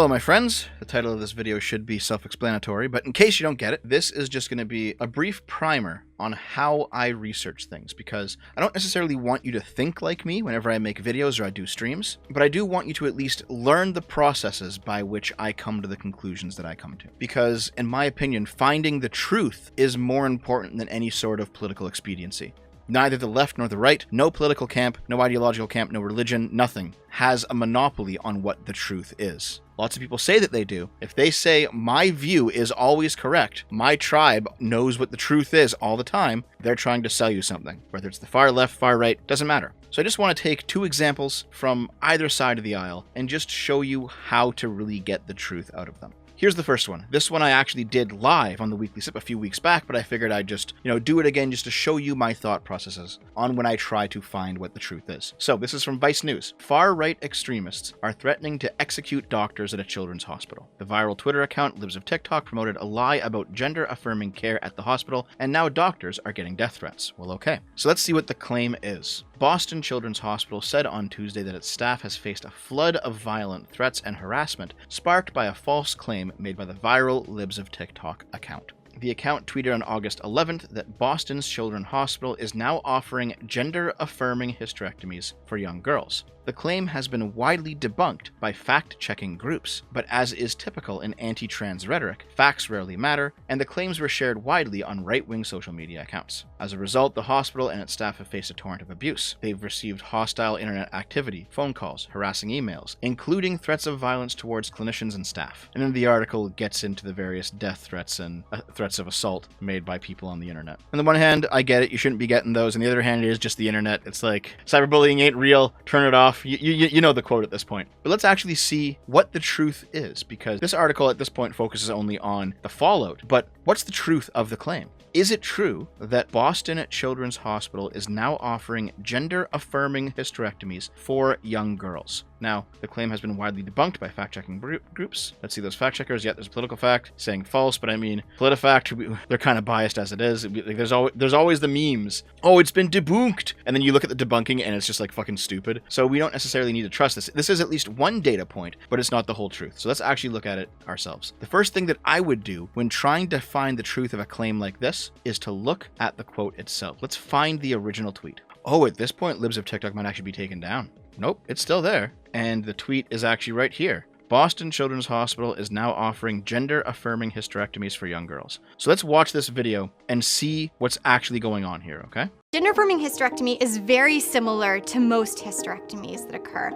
Hello, my friends. The title of this video should be self-explanatory, but in case you don't get it, this is just going to be a brief primer on how I research things, because I don't necessarily want you to think like me whenever I make videos or I do streams, but I do want you to at least learn the processes by which I come to the conclusions that I come to. Because, in my opinion, finding the truth is more important than any sort of political expediency. Neither the left nor the right, no political camp, no ideological camp, no religion, nothing has a monopoly on what the truth is. Lots of people say that they do. If they say, my view is always correct, my tribe knows what the truth is all the time, they're trying to sell you something. Whether it's the far left, far right, doesn't matter. So I just want to take two examples from either side of the aisle and just show you how to really get the truth out of them. Here's the first one. This one I actually did live on the Weekly Sip a few weeks back, but I figured I'd just, do it again just to show you my thought processes on when I try to find what the truth is. So this is from Vice News. Far-right extremists are threatening to execute doctors at a children's hospital. The viral Twitter account Libs of TikTok promoted a lie about gender-affirming care at the hospital, and now doctors are getting death threats. Well, okay. So let's see what the claim is. Boston Children's Hospital said on Tuesday that its staff has faced a flood of violent threats and harassment sparked by a false claim made by the viral Libs of TikTok account. The account tweeted on August 11th that Boston's Children's Hospital is now offering gender-affirming hysterectomies for young girls. The claim has been widely debunked by fact-checking groups, but as is typical in anti-trans rhetoric, facts rarely matter, and the claims were shared widely on right-wing social media accounts. As a result, the hospital and its staff have faced a torrent of abuse. They've received hostile internet activity, phone calls, harassing emails, including threats of violence towards clinicians and staff. And then the article gets into the various death threats and threats of assault made by people on the internet. On the one hand, I get it, you shouldn't be getting those. On the other hand, it is just the internet. It's like, cyberbullying ain't real, turn it off. You know the quote at this point. But let's actually see what the truth is, because this article at this point focuses only on the fallout. But what's the truth of the claim? Is it true that Boston Children's Hospital is now offering gender-affirming hysterectomies for young girls? Now, the claim has been widely debunked by fact-checking groups. Let's see those fact-checkers. Yeah, there's a political fact saying false, but I mean, PolitiFact, they're kind of biased as it is. There's always the memes. Oh, it's been debunked! And then you look at the debunking and it's just like fucking stupid. So we don't necessarily need to trust this. This is at least one data point, but it's not the whole truth. So let's actually look at it ourselves. The first thing that I would do when trying to find the truth of a claim like this is to look at the quote itself. Let's find the original tweet. Oh, at this point, Libs of TikTok might actually be taken down. Nope, it's still there. And the tweet is actually right here. Boston Children's Hospital is now offering gender-affirming hysterectomies for young girls. So let's watch this video and see what's actually going on here, okay? Gender-affirming hysterectomy is very similar to most hysterectomies that occur.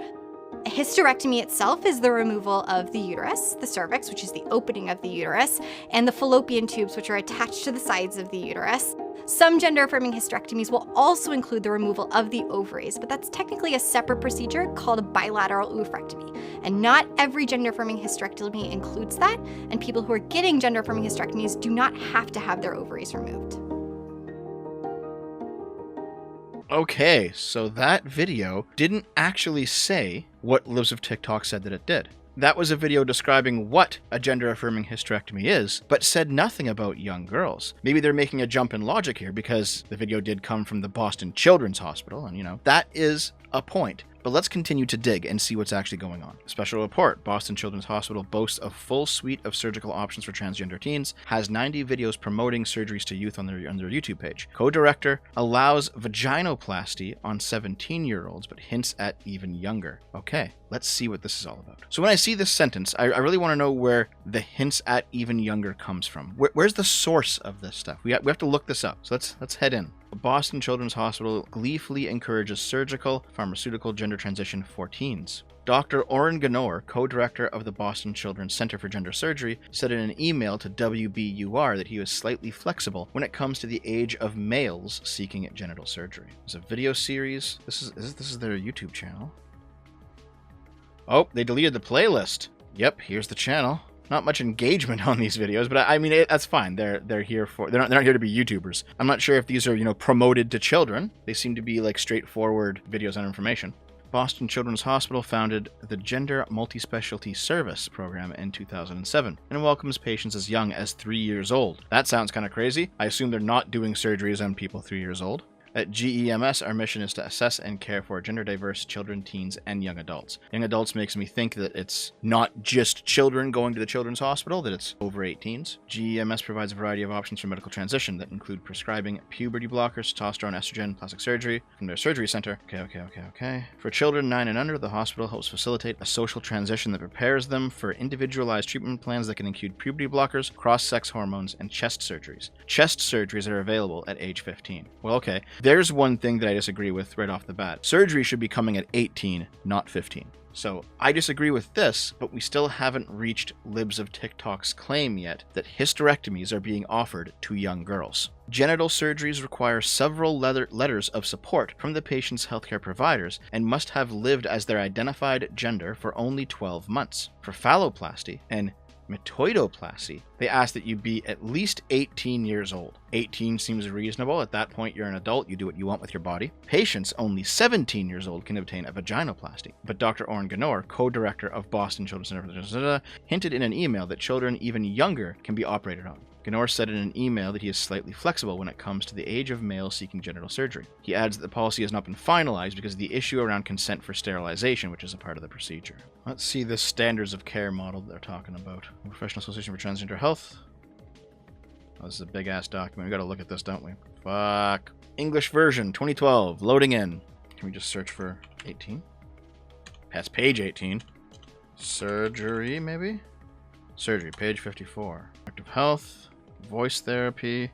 A hysterectomy itself is the removal of the uterus, the cervix, which is the opening of the uterus, and the fallopian tubes, which are attached to the sides of the uterus. Some gender-affirming hysterectomies will also include the removal of the ovaries, but that's technically a separate procedure called a bilateral oophorectomy. And not every gender-affirming hysterectomy includes that, and people who are getting gender-affirming hysterectomies do not have to have their ovaries removed. Okay, so that video didn't actually say what Libs of TikTok said that it did. That was a video describing what a gender-affirming hysterectomy is, but said nothing about young girls. Maybe they're making a jump in logic here because the video did come from the Boston Children's Hospital, and that is a point. But let's continue to dig and see what's actually going on. Special report, Boston Children's Hospital boasts a full suite of surgical options for transgender teens, has 90 videos promoting surgeries to youth on their YouTube page. Co-director allows vaginoplasty on 17-year-olds, but hints at even younger. Okay, let's see what this is all about. So when I see this sentence, I really want to know where the hints at even younger comes from. Where's the source of this stuff? We have to look this up. So let's head in. Boston Children's Hospital gleefully encourages surgical, pharmaceutical gender transition for teens. Dr. Oren Ganor, co-director of the Boston Children's Center for Gender Surgery, said in an email to WBUR that he was slightly flexible when it comes to the age of males seeking genital surgery. It's a video series. This is their YouTube channel. Oh, they deleted the playlist. Yep, here's the channel. Not much engagement on these videos, but I mean, that's fine. They're here for, they're not here to be YouTubers. I'm not sure if these are, promoted to children. They seem to be like straightforward videos on information. Boston Children's Hospital founded the Gender Multi-Specialty Service program in 2007 and welcomes patients as young as 3 years old. That sounds kind of crazy. I assume they're not doing surgeries on people 3 years old. At GEMS, our mission is to assess and care for gender-diverse children, teens, and young adults. Young adults makes me think that it's not just children going to the children's hospital, that it's over 18s. GEMS provides a variety of options for medical transition that include prescribing puberty blockers, testosterone, estrogen, plastic surgery from their surgery center. Okay. For children 9 and under, the hospital helps facilitate a social transition that prepares them for individualized treatment plans that can include puberty blockers, cross-sex hormones, and chest surgeries. Chest surgeries are available at age 15. Well, okay. There's one thing that I disagree with right off the bat. Surgery should be coming at 18, not 15. So I disagree with this, but we still haven't reached Libs of TikTok's claim yet that hysterectomies are being offered to young girls. Genital surgeries require several letters of support from the patient's healthcare providers and must have lived as their identified gender for only 12 months. For phalloplasty and metoidoplasty, they ask that you be at least 18 years old. 18 seems reasonable. At that point, you're an adult. You do what you want with your body. Patients only 17 years old can obtain a vaginoplasty. But Dr. Oren Ganor, co-director of Boston Children's Center, hinted in an email that children even younger can be operated on. Ganor said in an email that he is slightly flexible when it comes to the age of males seeking genital surgery. He adds that the policy has not been finalized because of the issue around consent for sterilization, which is a part of the procedure. Let's see the standards of care model they're talking about. Professional Association for Transgender Health. Oh, this is a big-ass document. We gotta look at this, don't we? Fuck. English version, 2012. Loading in. Can we just search for 18? Past page 18. Surgery, maybe? Surgery, page 54. Active health. Voice therapy.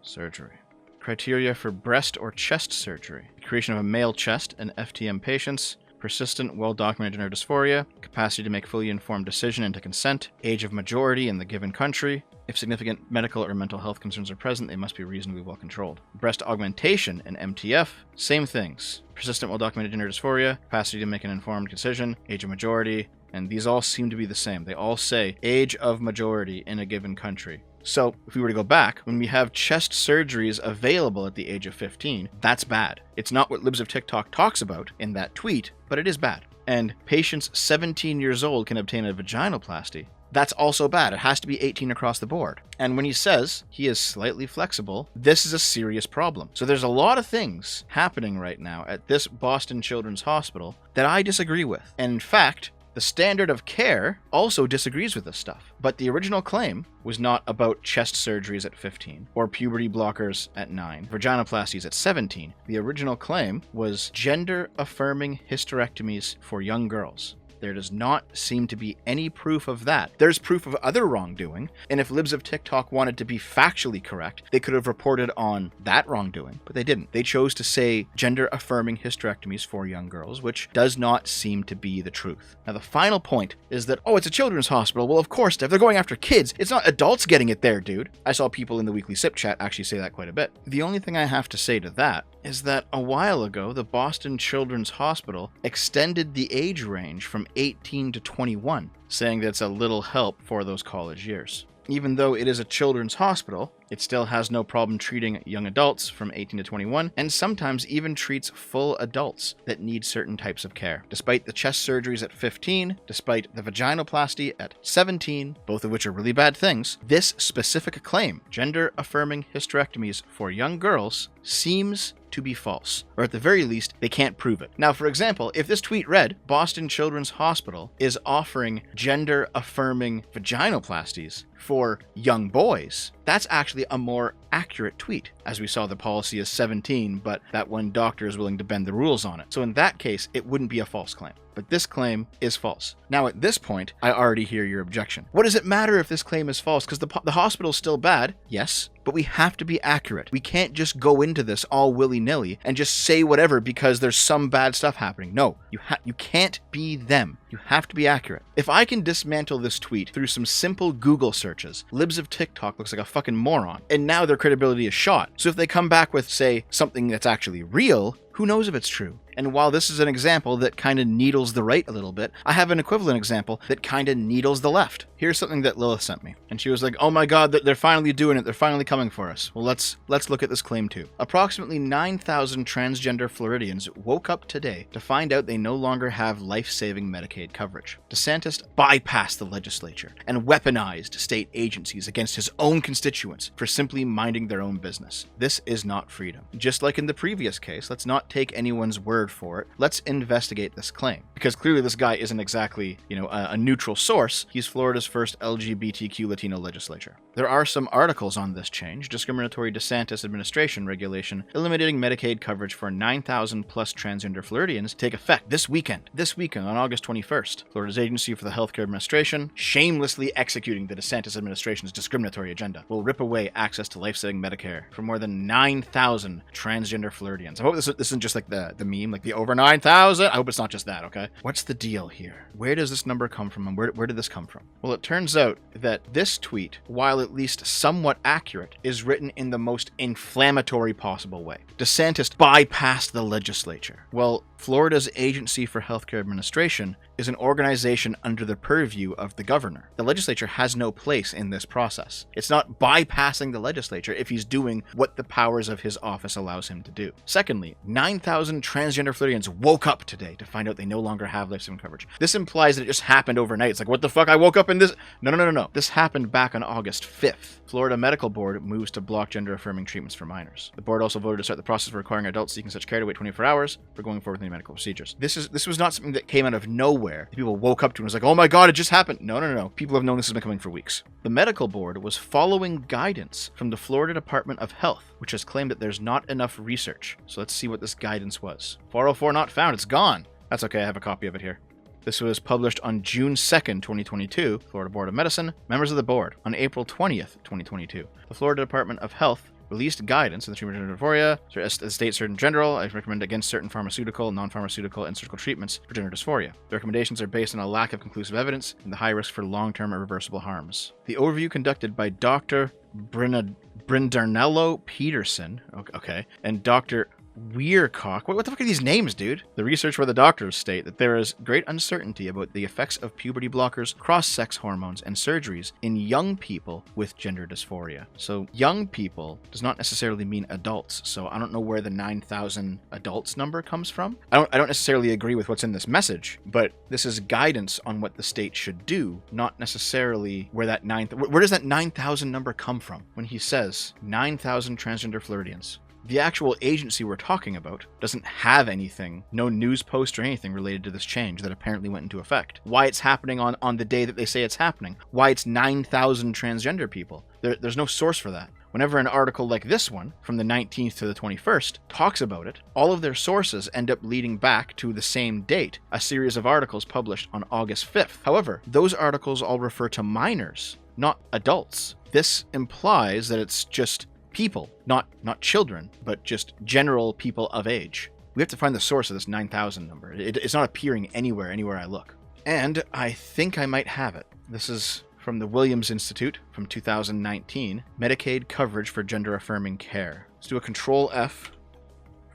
Surgery. Criteria for breast or chest surgery. Creation of a male chest in FTM patients. Persistent, well-documented gender dysphoria. Capacity to make fully informed decision and to consent. Age of majority in the given country. If significant medical or mental health concerns are present, they must be reasonably well controlled. Breast augmentation and MTF. Same things. Persistent, well-documented gender dysphoria. Capacity to make an informed decision. Age of majority. And these all seem to be the same. They all say age of majority in a given country. So, if we were to go back, when we have chest surgeries available at the age of 15, that's bad. It's not what Libs of TikTok talks about in that tweet, but it is bad. And patients 17 years old can obtain a vaginoplasty. That's also bad. It has to be 18 across the board. And when he says he is slightly flexible, this is a serious problem. So there's a lot of things happening right now at this Boston Children's Hospital that I disagree with. And in fact, the standard of care also disagrees with this stuff. But the original claim was not about chest surgeries at 15 or puberty blockers at 9, vaginoplasties at 17. The original claim was gender-affirming hysterectomies for young girls. There does not seem to be any proof of that. There's proof of other wrongdoing, and if Libs of TikTok wanted to be factually correct, they could have reported on that wrongdoing, but they didn't. They chose to say gender-affirming hysterectomies for young girls, which does not seem to be the truth. Now, the final point is that, oh, it's a children's hospital. Well, of course, Dev, they're going after kids. It's not adults getting it there, dude. I saw people in the weekly SIP chat actually say that quite a bit. The only thing I have to say to that is that a while ago, the Boston Children's Hospital extended the age range from 18 to 21, saying that's a little help for those college years. Even though it is a children's hospital, it still has no problem treating young adults from 18 to 21, and sometimes even treats full adults that need certain types of care. Despite the chest surgeries at 15, despite the vaginoplasty at 17, both of which are really bad things, this specific claim, gender-affirming hysterectomies for young girls, seems to be false, or at the very least, they can't prove it. Now, for example, if this tweet read, Boston Children's Hospital is offering gender-affirming vaginoplasties for young boys, that's actually a more accurate tweet. As we saw, the policy is 17, but that one doctor is willing to bend the rules on it. So in that case, it wouldn't be a false claim. But this claim is false. Now, at this point, I already hear your objection. What does it matter if this claim is false? Because the hospital's still bad, yes, but we have to be accurate. We can't just go into this all willy-nilly and just say whatever because there's some bad stuff happening. No, you can't be them. You have to be accurate. If I can dismantle this tweet through some simple Google searches, Libs of TikTok looks like a fucking moron, and now their credibility is shot. So if they come back with, say, something that's actually real, Who knows if it's true? And while this is an example that kind of needles the right a little bit, I have an equivalent example that kind of needles the left. Here's something that Lilith sent me. And she was like, oh my god, they're finally doing it. They're finally coming for us. Well, let's look at this claim too. Approximately 9,000 transgender Floridians woke up today to find out they no longer have life-saving Medicaid coverage. Desantis bypassed the legislature and weaponized state agencies against his own constituents for simply minding their own business. This is not freedom. Just like in the previous case, let's not take anyone's word for it. Let's investigate this claim. Because clearly this guy isn't exactly, a neutral source. He's Florida's first LGBTQ Latino legislature. There are some articles on this change. Discriminatory Desantis administration regulation eliminating Medicaid coverage for 9,000 plus transgender Floridians take effect this weekend. This weekend on August 21st. Florida's Agency for the Healthcare Administration, shamelessly executing the Desantis administration's discriminatory agenda, will rip away access to life-saving Medicare for more than 9,000 transgender Floridians. I hope this isn't just like the meme, like the over 9,000. I hope it's not just that, okay? What's the deal here? Where does this number come from, and where did this come from? Well, it turns out that this tweet, while at least somewhat accurate, is written in the most inflammatory possible way. DeSantis bypassed the legislature. Well, Florida's Agency for Healthcare Administration is an organization under the purview of the governor. The legislature has no place in this process. It's not bypassing the legislature if he's doing what the powers of his office allows him to do. Secondly, 9,000 transgender Floridians woke up today to find out they no longer have life-saving coverage. This implies that it just happened overnight. It's like, what the fuck? I woke up in this. No. This happened back on August 5th. Florida Medical Board moves to block gender-affirming treatments for minors. The board also voted to start the process for requiring adults seeking such care to wait 24 hours for going forward with any medical procedures. This was not something that came out of nowhere. People woke up to and was like, oh my god, it just happened. No. People have known this has been coming for weeks. The medical board was following guidance from the Florida Department of Health, which has claimed that there's not enough research. So let's see what this guidance was. 404 not found. It's gone. That's okay. I have a copy of it here. This was published on June 2nd, 2022, Florida Board of Medicine. Members of the board, on April 20th, 2022. The Florida Department of Health released guidance in the treatment of gender dysphoria. As the state surgeon general, I recommend against certain pharmaceutical, non-pharmaceutical, and surgical treatments for gender dysphoria. The recommendations are based on a lack of conclusive evidence and the high risk for long-term irreversible harms. The overview conducted by Dr. Brindarnello Peterson, okay, and Dr. Weircock. What the fuck are these names, dude? The research where the doctors state that there is great uncertainty about the effects of puberty blockers, cross-sex hormones, and surgeries in young people with gender dysphoria. So young people does not necessarily mean adults. So I don't know where the 9,000 adults number comes from. I don't necessarily agree with what's in this message, but this is guidance on what the state should do, not necessarily where that where does that 9,000 number come from when he says 9,000 transgender Floridians? The actual agency we're talking about doesn't have anything, no news post or anything related to this change that apparently went into effect. Why it's happening on the day that they say it's happening. Why it's 9,000 transgender people. There's no source for that. Whenever an article like this one, from the 19th to the 21st, talks about it, all of their sources end up leading back to the same date, a series of articles published on August 5th. However, those articles all refer to minors, not adults. This implies that it's just people, not children, but just general people of age. We have to find the source of this 9,000 number. It's not appearing anywhere I look. And I think I might have it. This is from the Williams Institute from 2019, Medicaid coverage for gender-affirming care. Let's do a Control F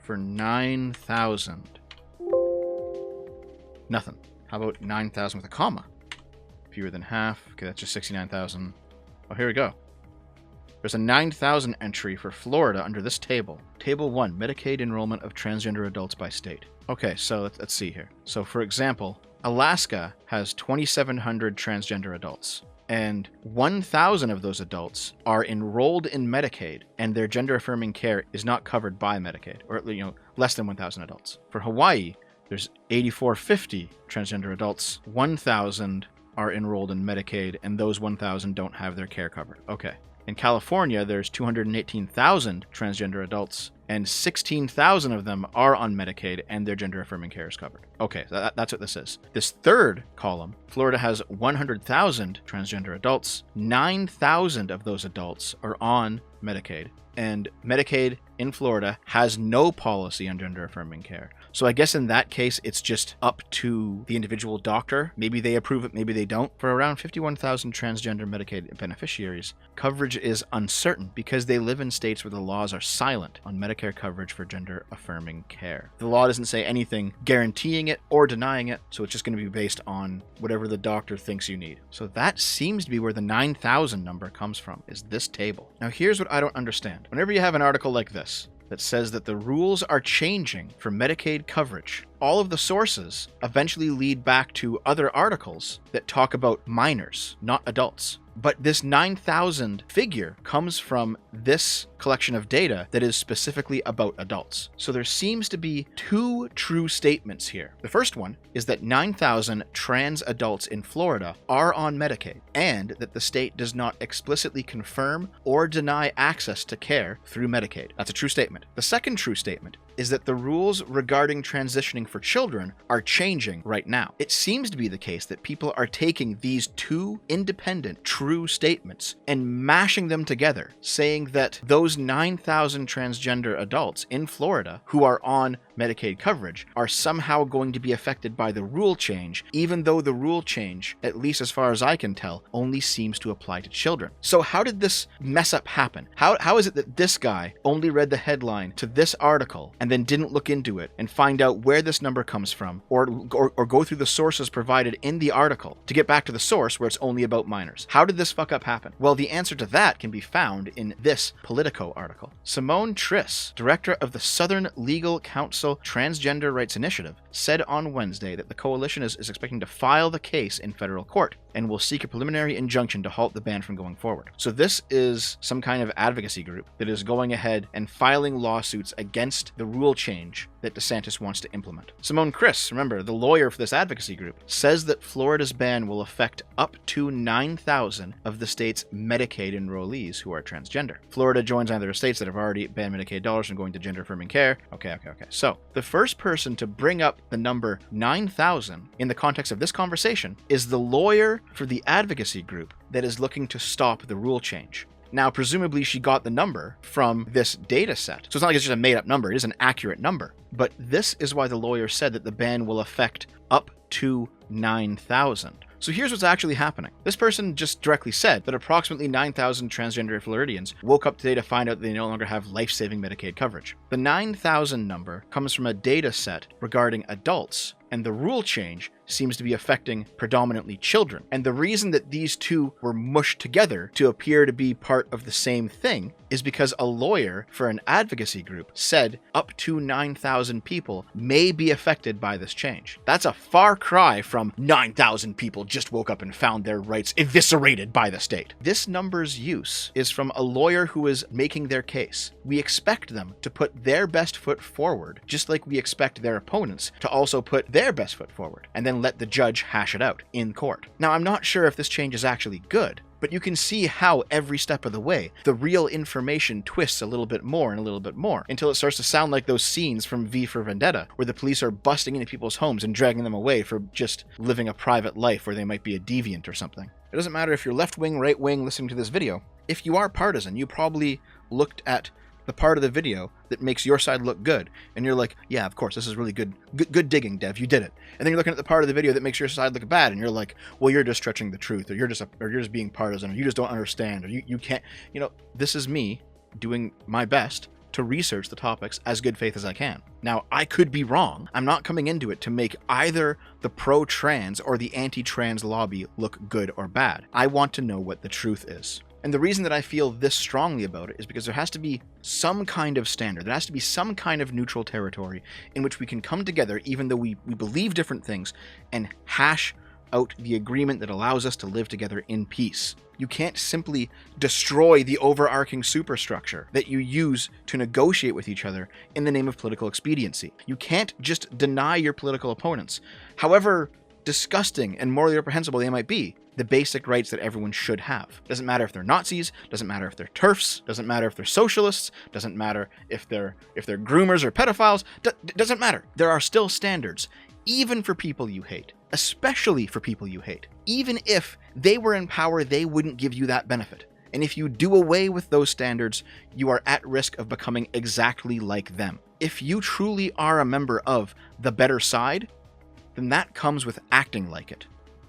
for 9,000. Nothing. How about 9,000 with a comma? Fewer than half. Okay, that's just 69,000. Oh, here we go. There's a 9,000 entry for Florida under this table. Table 1, Medicaid enrollment of transgender adults by state. Okay, so let's see here. So for example, Alaska has 2,700 transgender adults, and 1,000 of those adults are enrolled in Medicaid, and their gender-affirming care is not covered by Medicaid, or less than 1,000 adults. For Hawaii, there's 8,450 transgender adults, 1,000 are enrolled in Medicaid, and those 1,000 don't have their care covered. Okay. In California, there's 218,000 transgender adults, and 16,000 of them are on Medicaid, and their gender-affirming care is covered. Okay, that's what this is. This third column, Florida has 100,000 transgender adults. 9,000 of those adults are on Medicaid, and Medicaid in Florida has no policy on gender-affirming care. So I guess in that case, it's just up to the individual doctor. Maybe they approve it, maybe they don't. For around 51,000 transgender Medicaid beneficiaries, coverage is uncertain because they live in states where the laws are silent on Medicaid Medicare coverage for gender-affirming care. The law doesn't say anything guaranteeing it or denying it, so it's just going to be based on whatever the doctor thinks you need. So that seems to be where the 9,000 number comes from, is this table. Now here's what I don't understand. Whenever you have an article like this that says that the rules are changing for Medicaid coverage, all of the sources eventually lead back to other articles that talk about minors, not adults. But this 9,000 figure comes from this collection of data that is specifically about adults. So there seems to be two true statements here. The first one is that 9,000 trans adults in Florida are on Medicaid, and that the state does not explicitly confirm or deny access to care through Medicaid. That's a true statement. The second true statement is that the rules regarding transitioning for children are changing right now. It seems to be the case that people are taking these two independent, true statements and mashing them together, saying that those 9,000 transgender adults in Florida who are on Medicaid coverage are somehow going to be affected by the rule change, even though the rule change, at least as far as I can tell, only seems to apply to children. So how did this mess up happen? How is it that this guy only read the headline to this article and then didn't look into it and find out where this number comes from, or go through the sources provided in the article to get back to the source where it's only about minors? How did this fuck up happen? Well, the answer to that can be found in this Politico article. Simone Triss, director of the Southern Legal Council Transgender Rights Initiative, said on Wednesday that the coalition is expecting to file the case in federal court and will seek a preliminary injunction to halt the ban from going forward. So this is some kind of advocacy group that is going ahead and filing lawsuits against the rule change that Desantis wants to implement. Simone Triss, remember, the lawyer for this advocacy group, says that Florida's ban will affect up to 9,000 of the state's Medicaid enrollees who are transgender. Florida joins other states that have already banned Medicaid dollars from going to gender-affirming care. Okay. So the first person to bring up the number 9,000 in the context of this conversation is the lawyer for the advocacy group that is looking to stop the rule change. Now, presumably she got the number from this data set. So it's not like it's just a made-up number, it is an accurate number. But this is why the lawyer said that the ban will affect up to 9,000. So here's what's actually happening. This person just directly said that approximately 9,000 transgender Floridians woke up today to find out they no longer have life-saving Medicaid coverage. The 9,000 number comes from a data set regarding adults, and the rule change seems to be affecting predominantly children. And the reason that these two were mushed together to appear to be part of the same thing is because a lawyer for an advocacy group said up to 9,000 people may be affected by this change. That's a far cry from 9,000 people just woke up and found their rights eviscerated by the state. This number's use is from a lawyer who is making their case. We expect them to put their best foot forward, just like we expect their opponents to also put their best foot forward, and then let the judge hash it out in court. Now, I'm not sure if this change is actually good, but you can see how every step of the way, the real information twists a little bit more and a little bit more, until it starts to sound like those scenes from V for Vendetta, where the police are busting into people's homes and dragging them away for just living a private life where they might be a deviant or something. It doesn't matter if you're left-wing, right-wing listening to this video. If you are partisan, you probably looked at the part of the video that makes your side look good, and you're like, yeah, of course, this is really good digging, Dev, you did it. And then you're looking at the part of the video that makes your side look bad, and you're like, well, you're just stretching the truth, or you're just being partisan, or you just don't understand, or you can't. This is me doing my best to research the topics as good faith as I can. Now, I could be wrong. I'm not coming into it to make either the pro-trans or the anti-trans lobby look good or bad. I want to know what the truth is. And the reason that I feel this strongly about it is because there has to be some kind of standard. There has to be some kind of neutral territory in which we can come together, even though we believe different things, and hash out the agreement that allows us to live together in peace. You can't simply destroy the overarching superstructure that you use to negotiate with each other in the name of political expediency. You can't just deny your political opponents, however disgusting and morally reprehensible they might be, the basic rights that everyone should have. Doesn't matter if they're Nazis, doesn't matter if they're TERFs, doesn't matter if they're socialists, doesn't matter if they're groomers or pedophiles, doesn't matter. There are still standards, even for people you hate, especially for people you hate. Even if they were in power, they wouldn't give you that benefit. And if you do away with those standards, you are at risk of becoming exactly like them. If you truly are a member of the better side, then that comes with acting like it.